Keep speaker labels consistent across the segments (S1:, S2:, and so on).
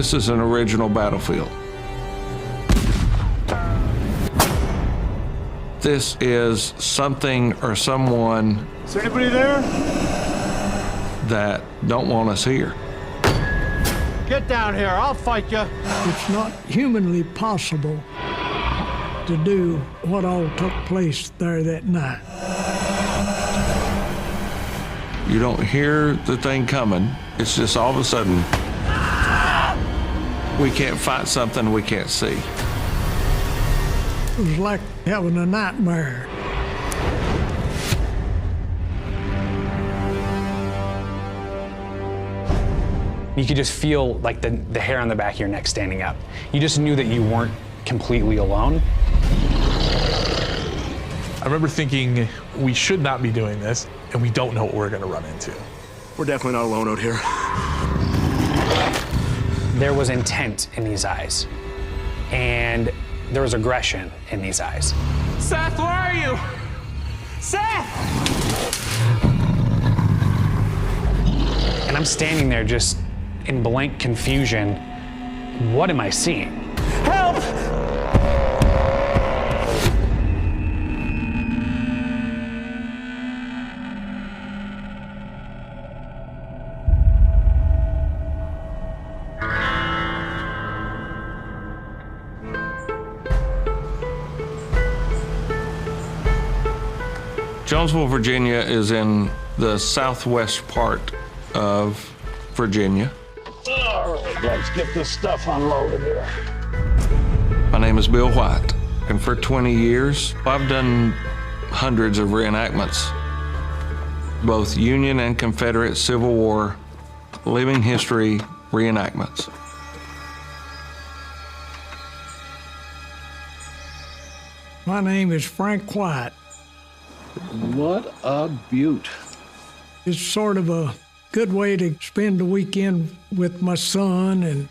S1: This is an original battlefield. This is something or someone.
S2: Is there anybody there?
S1: That don't want us here.
S2: Get down here, I'll fight you.
S3: It's not humanly possible to do what all took place there that night.
S1: You don't hear the thing coming. It's just all of a sudden, we can't fight something we can't see.
S3: It was like having a nightmare.
S4: You could just feel like the hair on the back of your neck standing up. You just knew that you weren't completely alone.
S5: I remember thinking, we should not be doing this, and we don't know what we're gonna run into.
S2: We're definitely not alone out here.
S4: There was intent in these eyes, and there was aggression in these eyes.
S6: Seth, where are you? Seth!
S4: And I'm standing there just in blank confusion. What am I seeing?
S6: Help!
S1: Jonesville, Virginia is in the southwest part of Virginia.
S2: All right, let's get this stuff unloaded here.
S1: My name is Bill White, and for 20 years, I've done hundreds of reenactments, both Union and Confederate Civil War, living history reenactments.
S3: My name is Frank White.
S2: What a beaut.
S3: It's sort of a good way to spend the weekend with my son and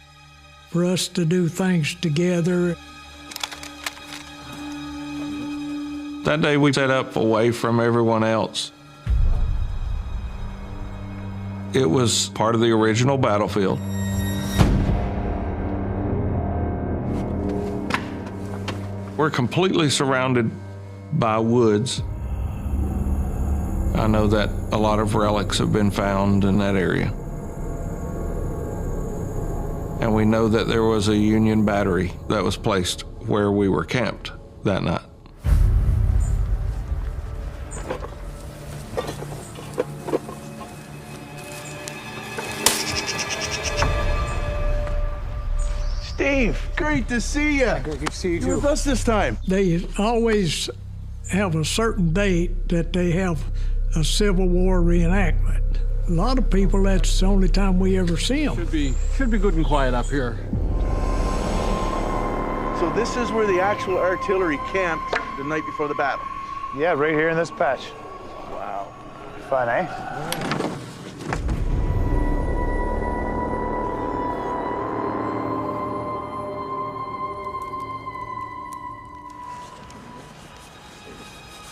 S3: for us to do things together.
S1: That day we set up away from everyone else. It was part of the original battlefield. We're completely surrounded by woods. I know that a lot of relics have been found in that area. And we know that there was a Union battery that was placed where we were camped that night.
S2: Steve, great to see you.
S6: Great to see you,
S2: You're with us this time.
S3: They always have a certain date that they have a Civil War reenactment. A lot of people, that's the only time we ever see them.
S2: Should be good and quiet up here. So this is where the actual artillery camped the night before the battle?
S6: Yeah, right here in this patch.
S2: Wow.
S6: Fun, eh?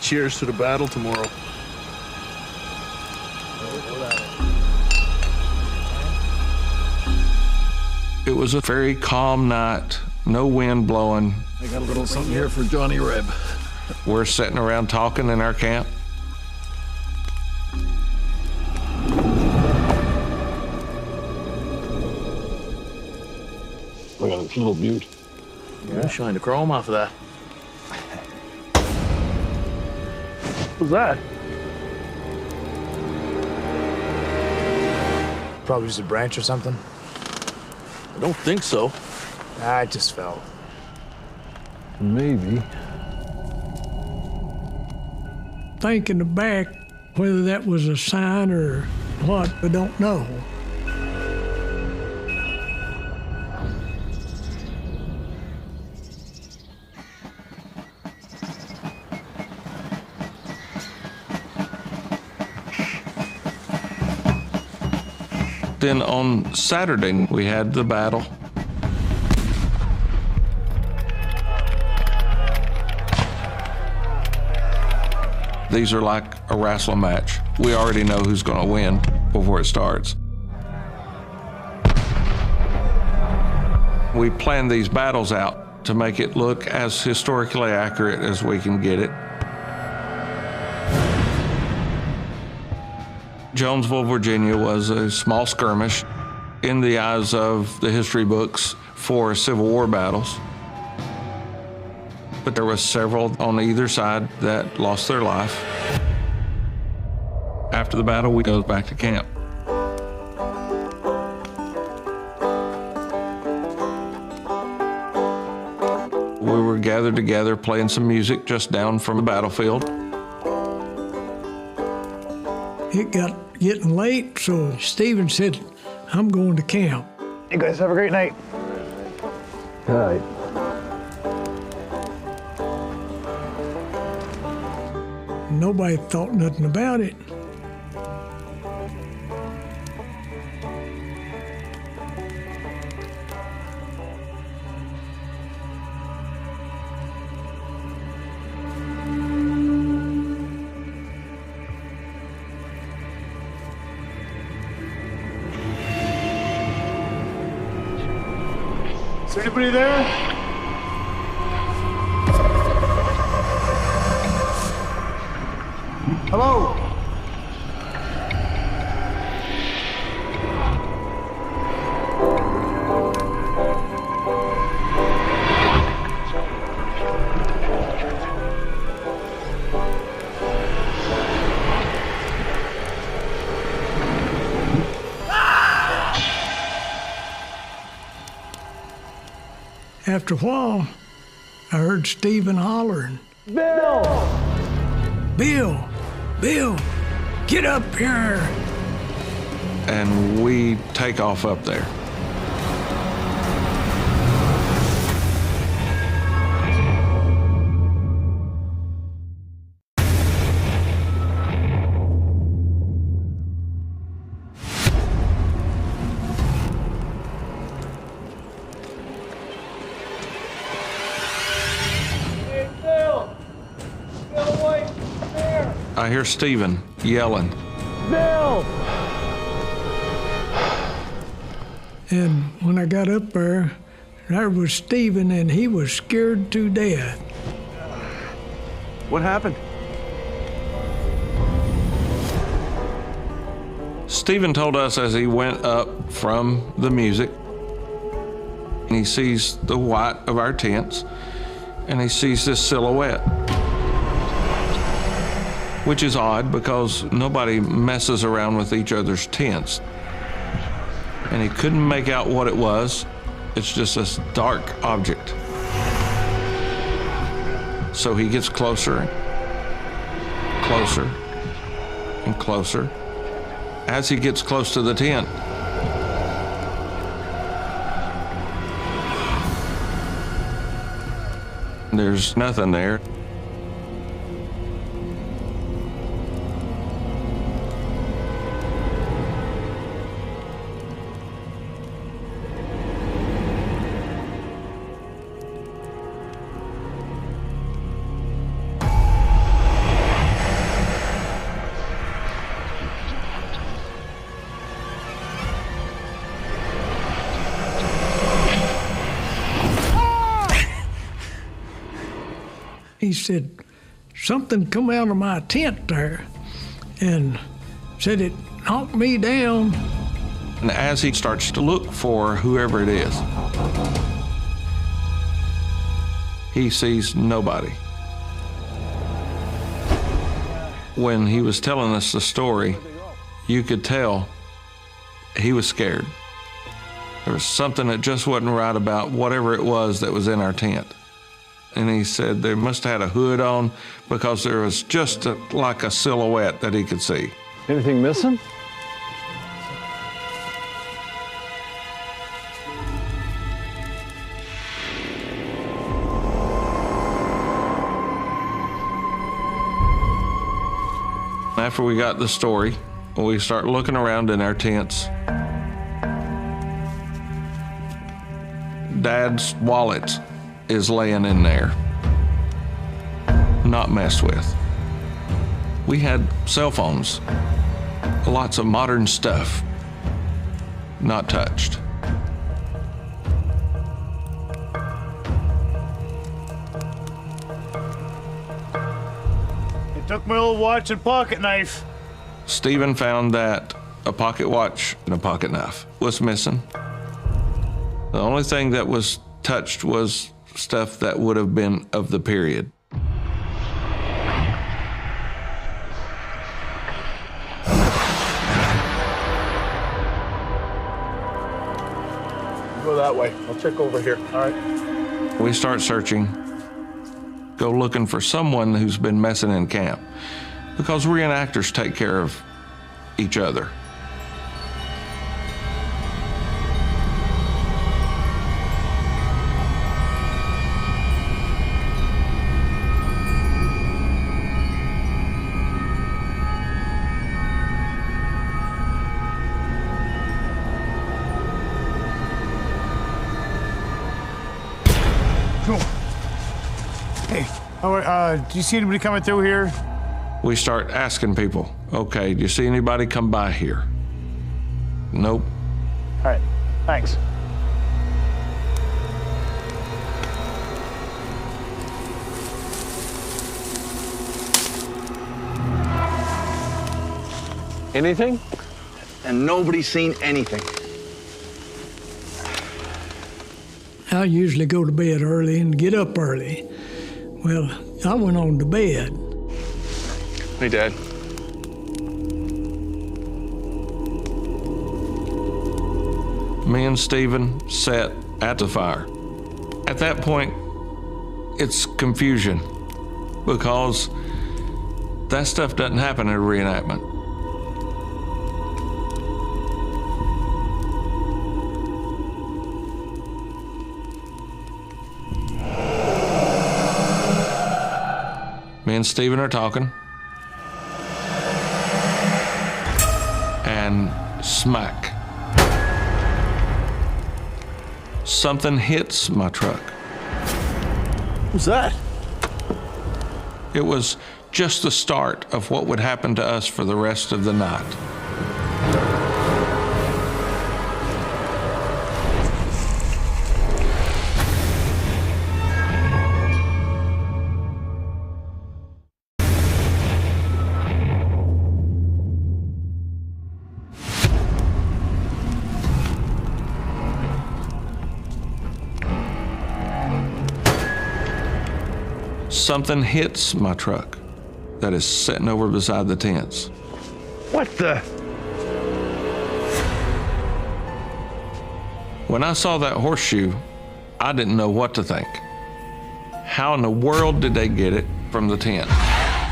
S5: Cheers to the battle tomorrow.
S1: It was a very calm night, no wind blowing.
S2: I got a little something here for Johnny Reb.
S1: We're sitting around talking in our camp.
S2: Look at this little beaut. Yeah. Shine the chrome off of that. What's that?
S6: Probably just a branch or something.
S2: I don't think so.
S6: I just fell.
S2: Maybe.
S3: Thinking back, whether that was a sign or what, I don't know.
S1: Then on Saturday, we had the battle. These are like a wrestling match. We already know who's going to win before it starts. We planned these battles out to make it look as historically accurate as we can get it. Jonesville, Virginia was a small skirmish in the eyes of the history books for Civil War battles. But there were several on either side that lost their life. After the battle, we go back to camp. We were gathered together playing some music just down from the battlefield.
S3: It got getting late, so Stephen said, I'm going to camp.
S6: You guys have a great night.
S7: All right.
S3: Nobody thought nothing about it.
S6: Is there anybody there? Hello?
S3: After a while, I heard Stephen hollering,
S7: Bill!
S3: Bill, Bill, get up here.
S1: And we take off up there. I hear Stephen yelling.
S7: Bill!
S3: And when I got up there was Stephen, and he was scared to death.
S2: What happened?
S1: Stephen told us as he went up from the music, he sees the white of our tents, and he sees this silhouette. Which is odd because nobody messes around with each other's tents. And he couldn't make out what it was. It's just this dark object. So he gets closer, closer, and closer. As he gets close to the tent, there's nothing there.
S3: He said, something come out of my tent there, and said it knocked me down.
S1: And as he starts to look for whoever it is, he sees nobody. When he was telling us the story, you could tell he was scared. There was something that just wasn't right about whatever it was that was in our tent. And he said they must have had a hood on because there was just like a silhouette that he could see.
S7: Anything missing?
S1: After we got the story, we start looking around in our tents. Dad's wallet is laying in there, not messed with. We had cell phones, lots of modern stuff, not touched.
S6: Took my old watch and pocket knife.
S1: Stephen found that a pocket watch and a pocket knife was missing. The only thing that was touched was stuff that would have been of the period.
S5: Go that way. I'll check over here. All right.
S1: We start searching, go looking for someone who's been messing in camp, because reenactors take care of each other.
S6: Cool. Hey, do you see anybody coming through here?
S1: We start asking people, okay, do you see anybody come by here? Nope.
S6: All right, thanks.
S7: Anything?
S2: And nobody's seen anything.
S3: I usually go to bed early and get up early. Well, I went on to bed.
S5: Hey, Dad.
S1: Me and Stephen sat at the fire. At that point, it's confusion, because that stuff doesn't happen at a reenactment. Me and Stephen are talking, and smack. Something hits my truck.
S2: What's that?
S1: It was just the start of what would happen to us for the rest of the night. Something hits my truck that is sitting over beside the tents.
S2: What the?
S1: When I saw that horseshoe, I didn't know what to think. How in the world did they get it from the tent?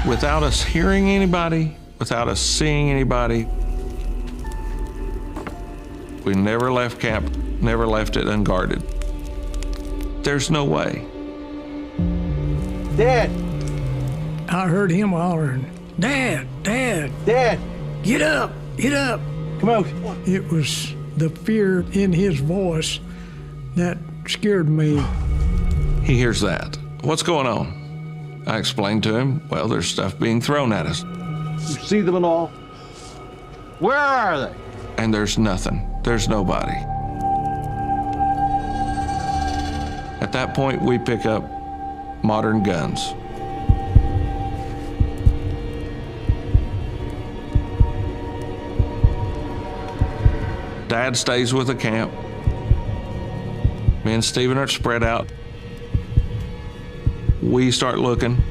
S1: Without us hearing anybody, without us seeing anybody. We never left camp, never left it unguarded. There's no way.
S2: Dad!
S3: I heard him hollering, "Dad, Dad,
S2: Dad!
S3: get up, get up."
S2: Come out.
S3: It was the fear in his voice that scared me.
S1: He hears that. What's going on? I explained to him, well, there's stuff being thrown at us.
S7: You see them and all? Where are they?
S1: And there's nothing. There's nobody. At that point, we pick up modern guns. Dad stays with the camp. Me and Stephen are spread out. We start looking.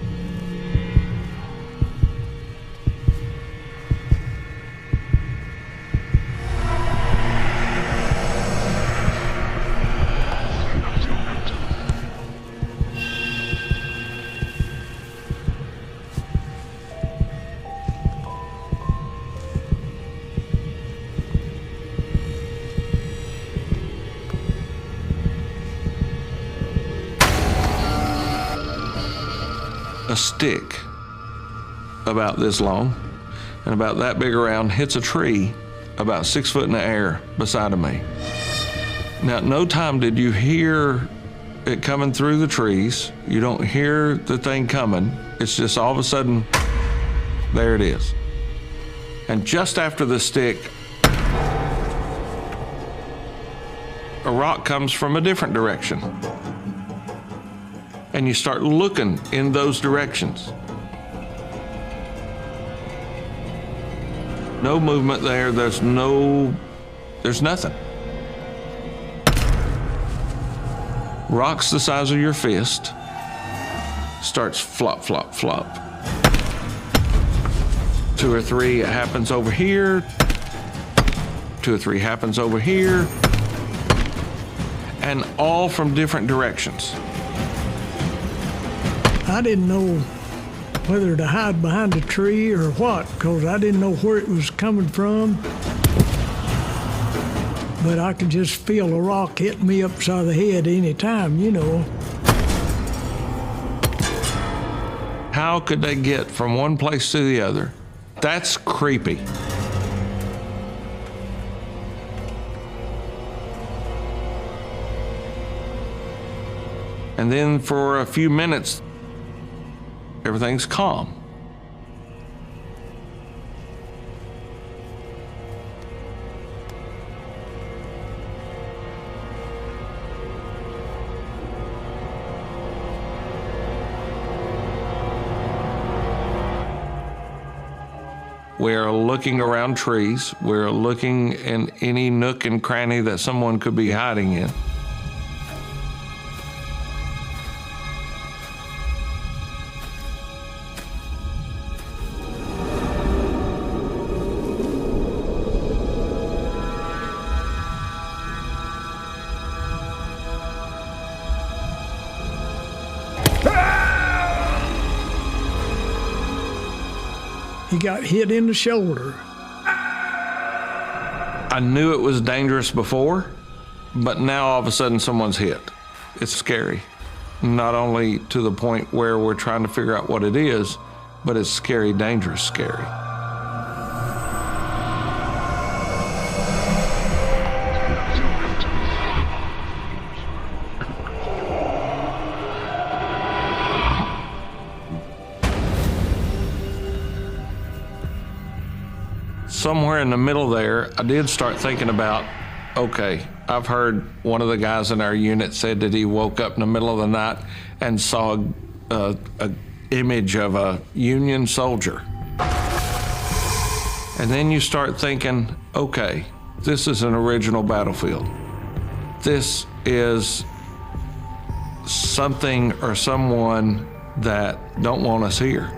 S1: A stick about this long and about that big around hits a tree about 6 foot in the air beside of me. Now, at no time did you hear it coming through the trees. You don't hear the thing coming. It's just all of a sudden, there it is. And just after the stick, a rock comes from a different direction. And you start looking in those directions. No movement there. There's nothing. Rocks the size of your fist. Starts flop, flop, flop. 2 or 3 happens over here. 2 or 3 happens over here. And all from different directions.
S3: I didn't know whether to hide behind a tree or what, because I didn't know where it was coming from. But I could just feel a rock hitting me upside the head any time, you know.
S1: How could they get from one place to the other? That's creepy. And then for a few minutes, everything's calm. We're looking around trees. We're looking in any nook and cranny that someone could be hiding in.
S3: He got hit in the shoulder.
S1: I knew it was dangerous before, but now all of a sudden someone's hit. It's scary. Not only to the point where we're trying to figure out what it is, but it's scary, dangerous, scary. Somewhere in the middle there, I did start thinking about, okay, I've heard one of the guys in our unit said that he woke up in the middle of the night and saw a image of a Union soldier. And then you start thinking, okay, this is an original battlefield. This is something or someone that don't want us here.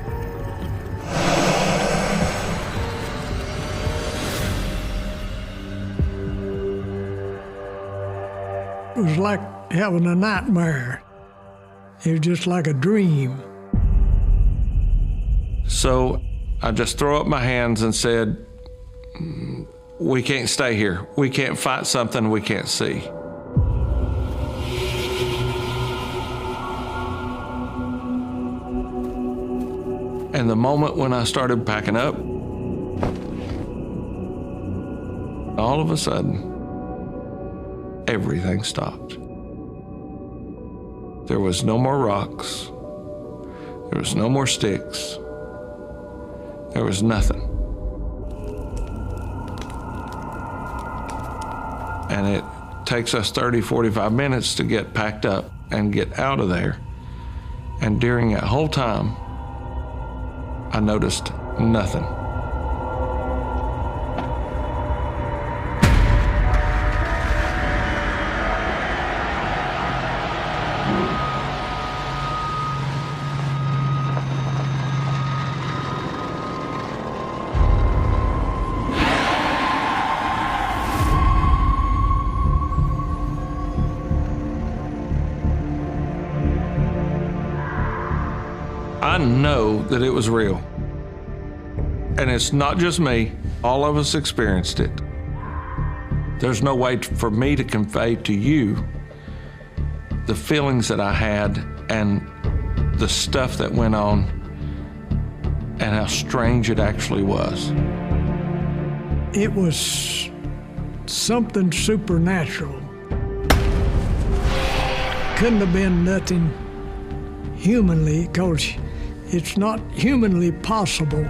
S3: It was like having a nightmare. It was just like a dream.
S1: So I just throw up my hands and said, we can't stay here. We can't fight something we can't see. And the moment when I started packing up, all of a sudden, everything stopped. There was no more rocks. There was no more sticks. There was nothing. And it takes us 30, 45 minutes to get packed up and get out of there. And during that whole time, I noticed nothing. I know that it was real. And it's not just me, all of us experienced it. There's no way for me to convey to you the feelings that I had and the stuff that went on and how strange it actually was.
S3: It was something supernatural. Couldn't have been nothing humanly, because it's not humanly possible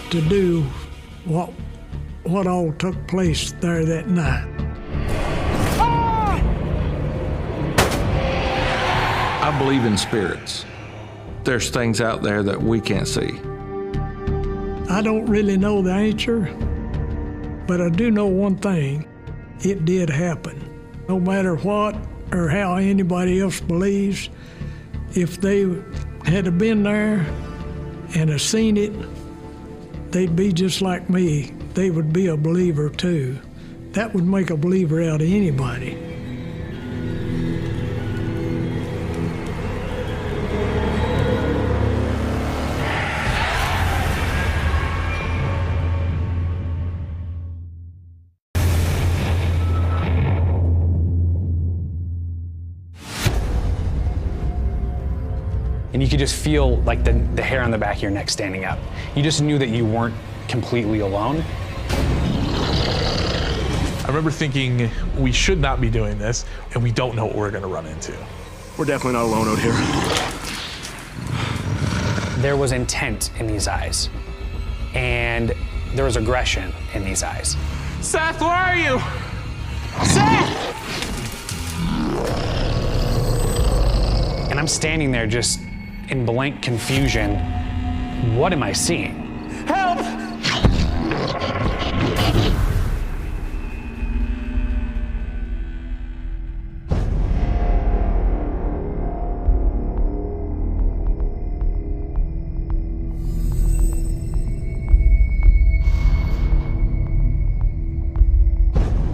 S3: to do what all took place there that night.
S1: I believe in spirits. There's things out there that we can't see.
S3: I don't really know the answer, but I do know one thing. It did happen. No matter what or how anybody else believes, if they had have been there and have seen it, they'd be just like me. They would be a believer too. That would make a believer out of anybody.
S4: And you could just feel like the hair on the back of your neck standing up. You just knew that you weren't completely alone.
S5: I remember thinking, we should not be doing this, and we don't know what we're gonna run into.
S8: We're definitely not alone out here.
S4: There was intent in these eyes, and there was aggression in these eyes.
S5: Seth, where are you?
S4: Seth! And I'm standing there just in blank confusion. What am I seeing?
S8: Help!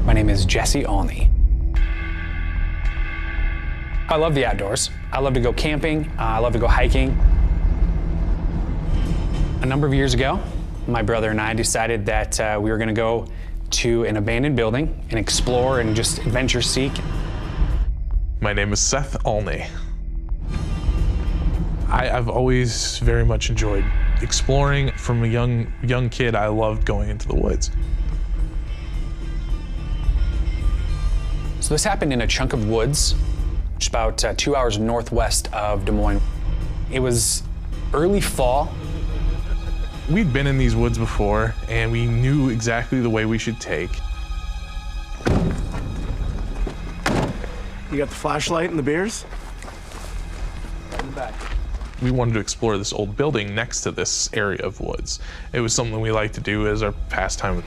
S4: My name is Jesse Olney. I love the outdoors. I love to go camping. I love to go hiking. A number of years ago, my brother and I decided that we were gonna go to an abandoned building and explore and just adventure seek.
S5: My name is Seth Olney. I've always very much enjoyed exploring. From a young kid, I loved going into the woods.
S4: So this happened in a chunk of woods, which is about 2 hours northwest of Des Moines. It was early fall.
S5: We'd been in these woods before, and we knew exactly the way we should take.
S8: You got the flashlight and the beers?
S4: In the back.
S5: We wanted to explore this old building next to this area of woods. It was something we like to do as our pastime.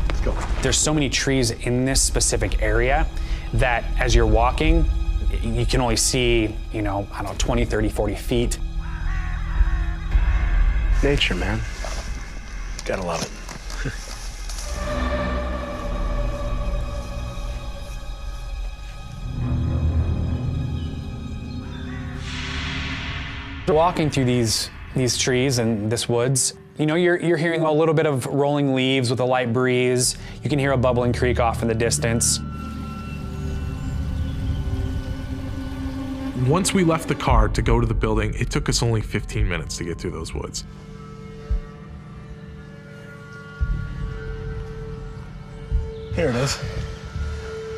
S8: Let's go.
S4: There's so many trees in this specific area that as you're walking, you can only see, I don't know, 20, 30, 40 feet.
S8: Nature, man. Gotta love it.
S4: Walking through these trees and this woods, you're hearing a little bit of rolling leaves with a light breeze. You can hear a bubbling creek off in the distance.
S5: Once we left the car to go to the building, it took us only 15 minutes to get through those woods.
S8: Here it is.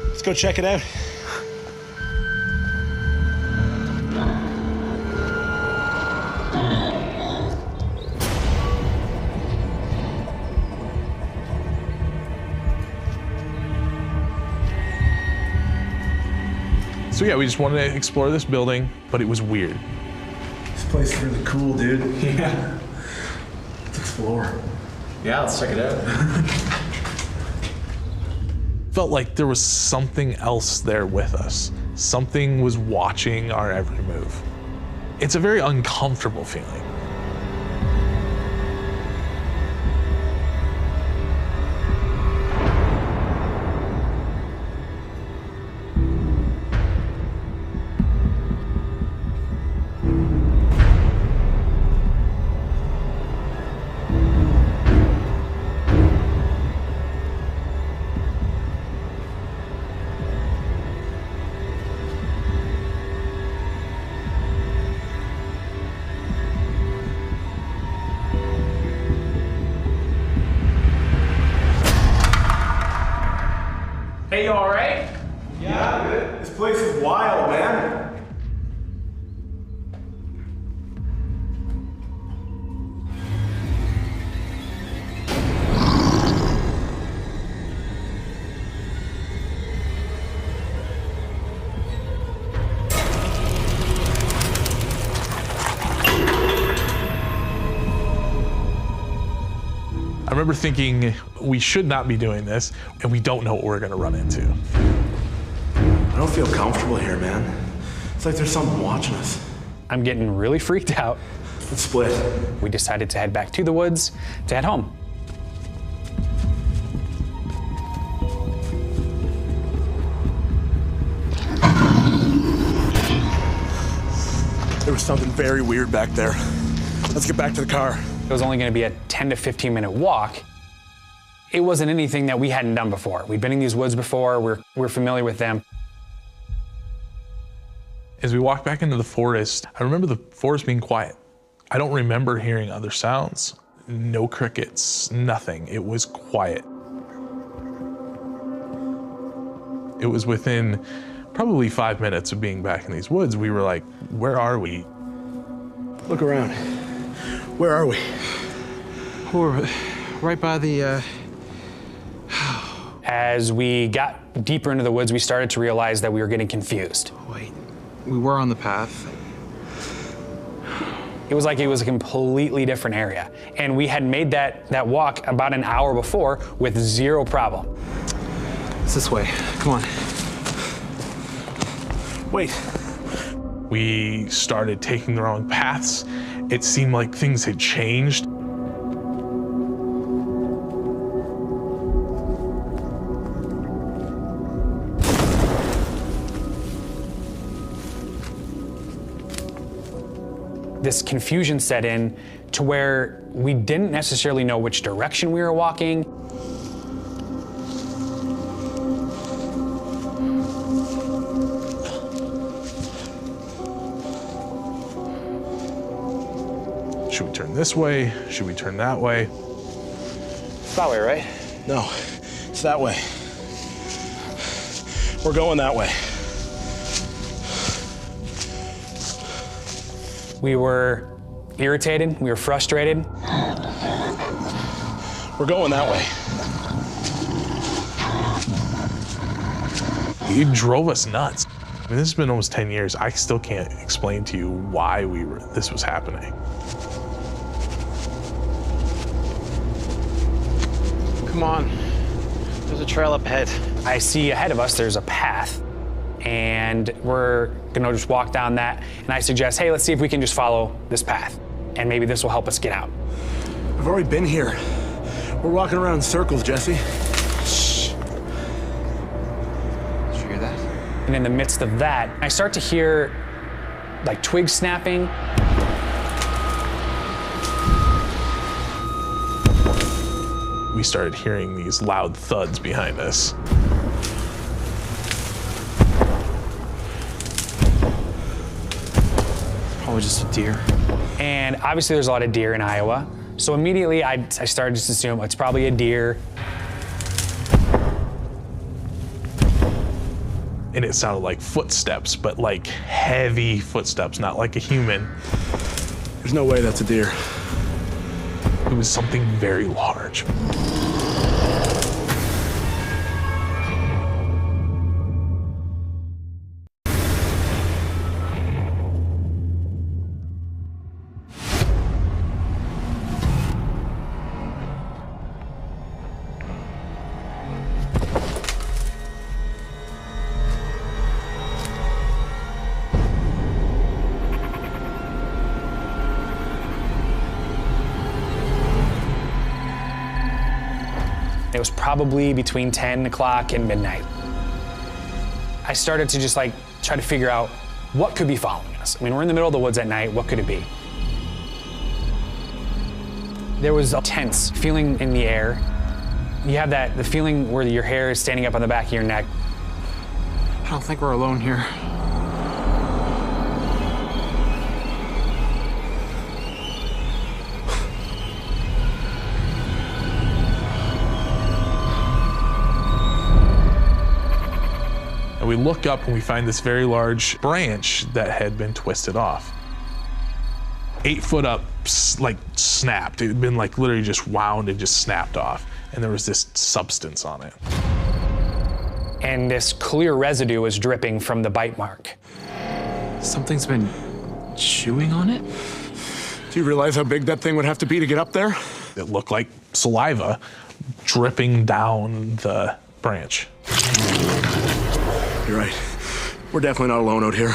S8: Let's go check it out.
S5: So yeah, we just wanted to explore this building, but it was weird.
S8: This place is really cool, dude. Yeah. Let's explore.
S9: Yeah, let's check it out.
S5: Felt like there was something else there with us. Something was watching our every move. It's a very uncomfortable feeling.
S4: Hey, you all right?
S8: Yeah, good. This place is wild, man.
S5: remember thinking, we should not be doing this, and we don't know what we're gonna run into.
S8: I don't feel comfortable here, man. It's like there's something watching us.
S4: I'm getting really freaked out.
S8: Let's split.
S4: We decided to head back to the woods to head home.
S8: There was something very weird back there. Let's get back to the car.
S4: It was only gonna be a 10 to 15 minute walk. It wasn't anything that we hadn't done before. We'd been in these woods before, we're familiar with them.
S5: As we walked back into the forest, I remember the forest being quiet. I don't remember hearing other sounds. No crickets, nothing. It was quiet. It was within probably 5 minutes of being back in these woods, we were like, where are we?
S8: Look around. Where are we?
S10: We're right by the,
S4: As we got deeper into the woods, we started to realize that we were getting confused.
S10: Wait, we were on the path.
S4: It was like it was a completely different area. And we had made that walk about an hour before with zero problem.
S10: It's this way, come on.
S8: Wait.
S5: We started taking the wrong paths. It seemed like things had changed.
S4: This confusion set in to where we didn't necessarily know which direction we were walking.
S5: Should we turn this way? Should we turn that way?
S4: It's that way, right?
S8: No, it's that way. We're going that way.
S4: We were irritated, we were frustrated.
S8: We're going that way.
S5: It drove us nuts. I mean, this has been almost 10 years. I still can't explain to you why this was happening.
S10: Come on, there's a trail up ahead.
S4: I see ahead of us there's a path, and we're gonna just walk down that, and I suggest, hey, let's see if we can just follow this path, and maybe this will help us get out.
S8: I've already been here. We're walking around in circles, Jesse.
S10: Shh. Did you hear that?
S4: And in the midst of that, I start to hear like twigs snapping.
S5: We started hearing these loud thuds behind us.
S10: Probably just a deer.
S4: And obviously there's a lot of deer in Iowa. So immediately I started to assume it's probably a deer.
S5: And it sounded like footsteps, but like heavy footsteps, not like a human.
S8: There's no way that's a deer.
S5: It was something very large.
S4: It was probably between 10 o'clock and midnight. I started to just like try to figure out what could be following us. I mean, we're in the middle of the woods at night, what could it be? There was a tense feeling in the air. You have the feeling where your hair is standing up on the back of your neck.
S10: I don't think we're alone here.
S5: And we look up and we find this very large branch that had been twisted off. 8 foot up, like snapped. It had been like literally just wound and just snapped off. And there was this substance on it.
S4: And this clear residue was dripping from the bite mark.
S10: Something's been chewing on it?
S8: Do you realize how big that thing would have to be to get up there?
S5: It looked like saliva dripping down the branch.
S8: You're right. We're definitely not alone out here.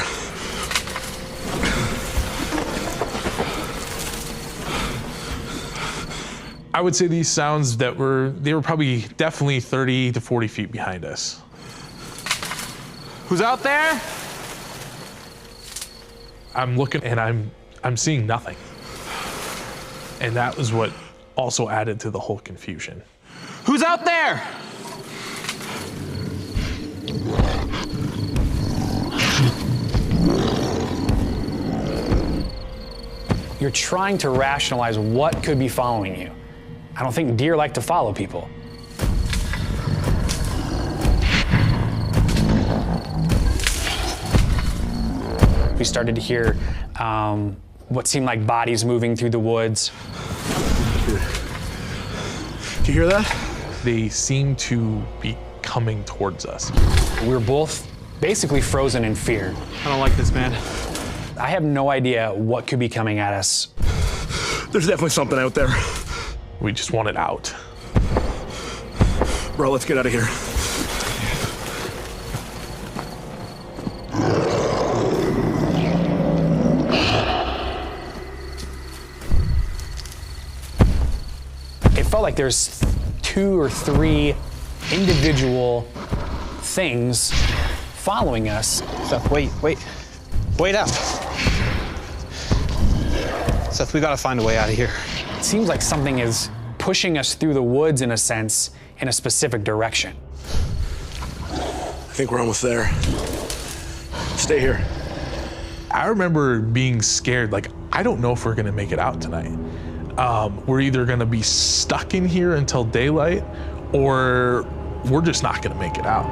S5: I would say these sounds they were probably definitely 30 to 40 feet behind us.
S6: Who's out there?
S5: I'm looking and I'm seeing nothing. And that was what also added to the whole confusion.
S6: Who's out there?
S4: You're trying to rationalize what could be following you. I don't think deer like to follow people. We started to hear what seemed like bodies moving through the woods.
S8: Did you hear that?
S5: They seemed to be coming towards us.
S4: We were both basically frozen in fear.
S6: I don't like this, man.
S4: I have no idea what could be coming at us.
S8: There's definitely something out there.
S5: We just wanted out.
S8: Bro, let's get out of here.
S4: It felt like there's 2 or 3 individual things following us.
S10: Seth, wait up. Seth, we gotta find a way out of here.
S4: It seems like something is pushing us through the woods, in a sense, in a specific direction.
S8: I think we're almost there. Stay here.
S5: I remember being scared, like, I don't know if we're gonna make it out tonight. We're either gonna be stuck in here until daylight, or we're just not gonna make it out.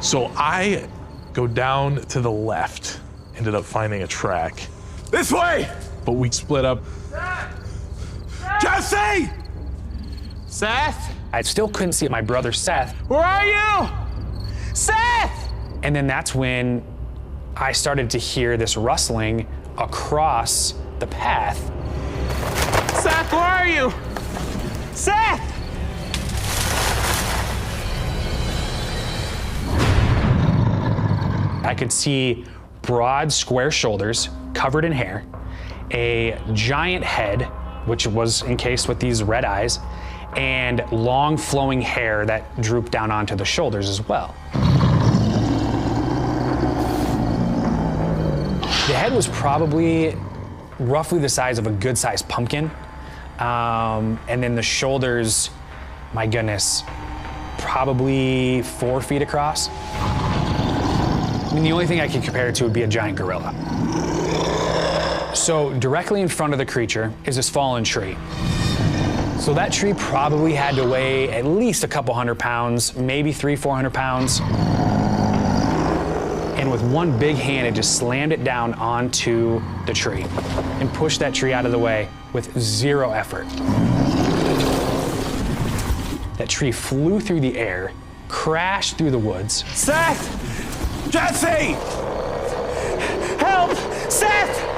S5: So I go down to the left, ended up finding a track.
S8: This way!
S5: But we split up.
S8: Jesse!
S6: Seth?
S4: I still couldn't see my brother Seth.
S6: Where are you? Seth!
S4: And then that's when I started to hear this rustling across the path.
S6: Seth, where are you? Seth!
S4: I could see broad, square shoulders covered in hair, a giant head, which was encased with these red eyes, and long flowing hair that drooped down onto the shoulders as well. The head was probably roughly the size of a good-sized pumpkin. And then the shoulders, my goodness, probably 4 feet across. I mean, the only thing I could compare it to would be a giant gorilla. So directly in front of the creature is this fallen tree. So that tree probably had to weigh at least a couple 100 pounds, maybe 300-400 pounds. And with one big hand, it just slammed it down onto the tree and pushed that tree out of the way with zero effort. That tree flew through the air, crashed through the woods.
S6: Seth!
S8: Jesse!
S6: Help! Seth!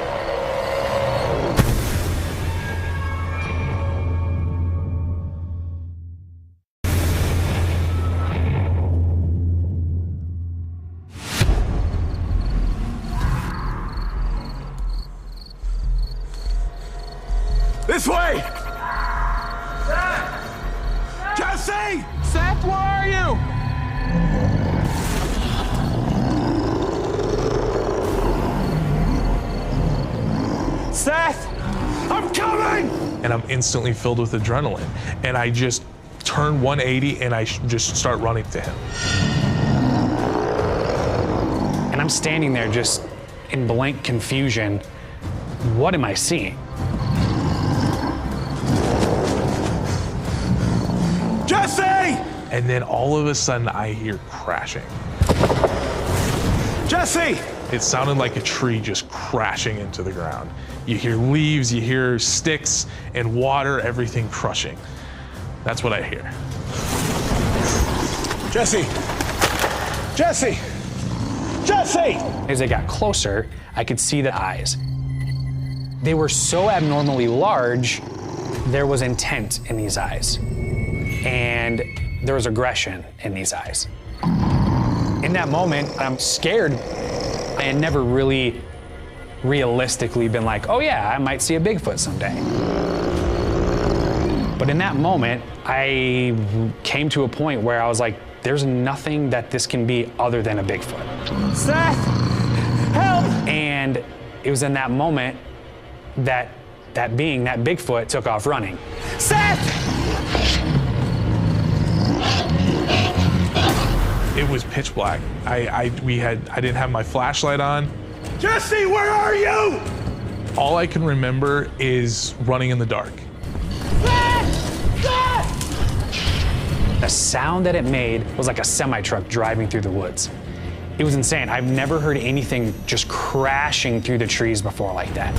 S8: This way! Seth! Jesse!
S6: Seth, where are you? Seth!
S8: I'm coming!
S5: And I'm instantly filled with adrenaline. And I just turn 180 and I just start running to him.
S4: And I'm standing there just in blank confusion. What am I seeing?
S8: Jesse!
S5: And then all of a sudden I hear crashing.
S8: Jesse!
S5: It sounded like a tree just crashing into the ground. You hear leaves, you hear sticks and water, everything crushing. That's what I hear.
S8: Jesse! Jesse! Jesse!
S4: As I got closer, I could see the eyes. They were so abnormally large there was intent in these eyes, and there was aggression in these eyes. In that moment, I'm scared. I had never really realistically been like, oh yeah, I might see a Bigfoot someday. But in that moment, I came to a point where I was like, there's nothing that this can be other than a Bigfoot.
S6: Seth, help!
S4: And it was in that moment that that Bigfoot took off running.
S6: Seth!
S5: It was pitch black. I didn't have my flashlight on.
S2: Jesse, where are you?
S5: All I can remember is running in the dark.
S4: The sound that it made was like a semi-truck driving through the woods. It was insane. I've never heard anything just crashing through the trees before like that.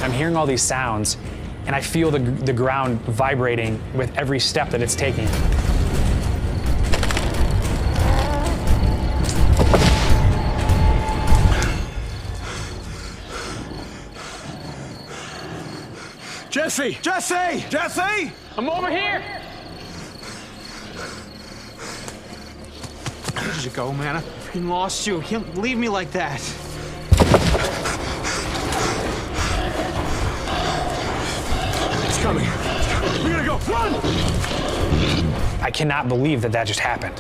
S4: I'm hearing all these sounds, and I feel the ground vibrating with every step that it's taking.
S2: Jesse! Jesse! Jesse!
S10: I'm over here.
S6: Where did you go, man? I freaking lost you. You can't leave me like that.
S2: It's coming. We gotta go. Run!
S4: I cannot believe that that just happened.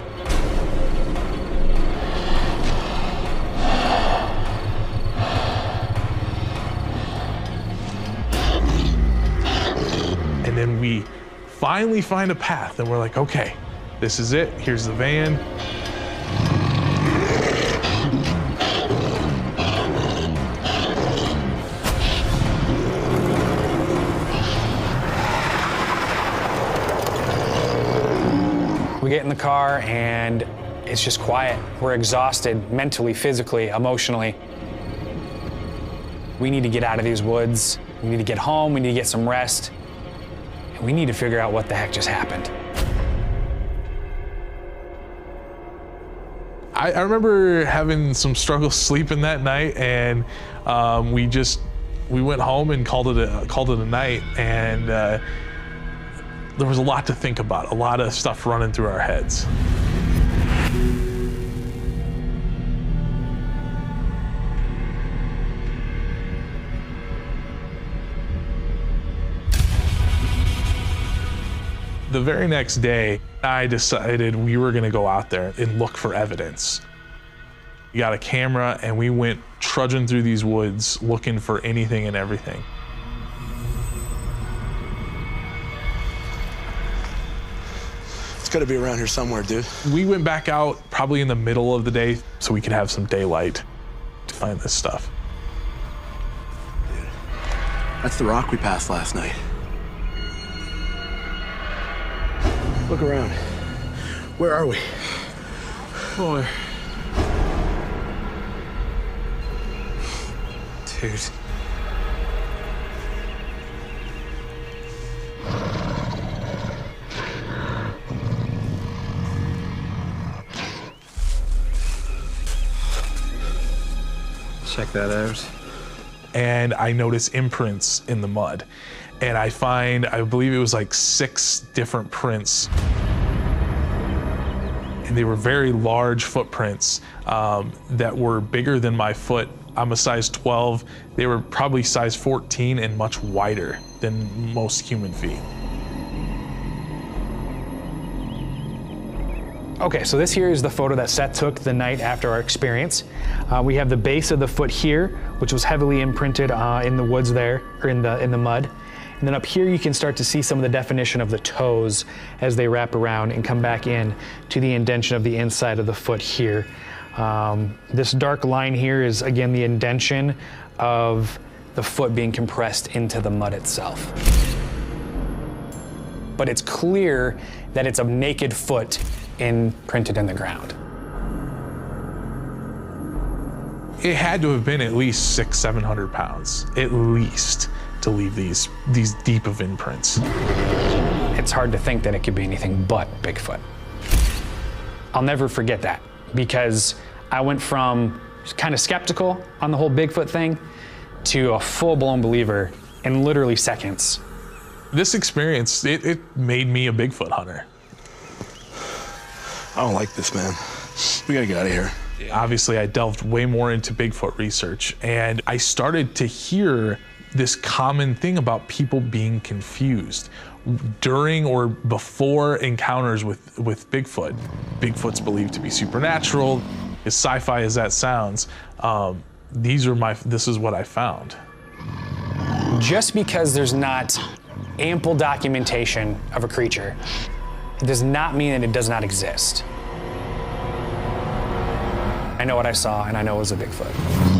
S5: And then we finally find a path, and we're like, okay, this is it. Here's the van.
S4: We get in the car, and it's just quiet. We're exhausted mentally, physically, emotionally. We need to get out of these woods. We need to get home. We need to get some rest. And we need to figure out what the heck just happened.
S5: I remember having some struggles sleeping that night, and we went home and called it a night. And there was a lot to think about, a lot of stuff running through our heads. The very next day, I decided we were gonna go out there and look for evidence. We got a camera and we went trudging through these woods looking for anything and everything.
S8: It's gotta be around here somewhere, dude.
S5: We went back out probably in the middle of the day so we could have some daylight to find this stuff.
S8: Dude, that's the rock we passed last night. Look around. Where are we?
S6: Boy. Dude.
S1: Check that out.
S5: And I notice imprints in the mud. And I find, I believe it was like 6 different prints. And they were very large footprints that were bigger than my foot. I'm a size 12. They were probably size 14 and much wider than most human feet.
S4: Okay, so this here is the photo that Seth took the night after our experience. We have the base of the foot here, which was heavily imprinted in the woods there, or in the mud. And then up here you can start to see some of the definition of the toes as they wrap around and come back in to the indention of the inside of the foot here. This dark line here is, again, the indention of the foot being compressed into the mud itself. But it's clear that it's a naked foot imprinted in the ground.
S5: It had to have been at least 600-700 pounds, at least, to leave these deep of imprints.
S4: It's hard to think that it could be anything but Bigfoot. I'll never forget that, because I went from kind of skeptical on the whole Bigfoot thing to a full-blown believer in literally seconds
S5: This experience, it made me a Bigfoot hunter.
S8: I don't like this, man. We gotta get out of here.
S5: Obviously, I delved way more into Bigfoot research, and I started to hear this common thing about people being confused during or before encounters with Bigfoot. Bigfoot's believed to be supernatural. As sci-fi as that sounds, this is what I found.
S4: Just because there's not ample documentation of a creature, it does not mean that it does not exist. I know what I saw, and I know it was a Bigfoot.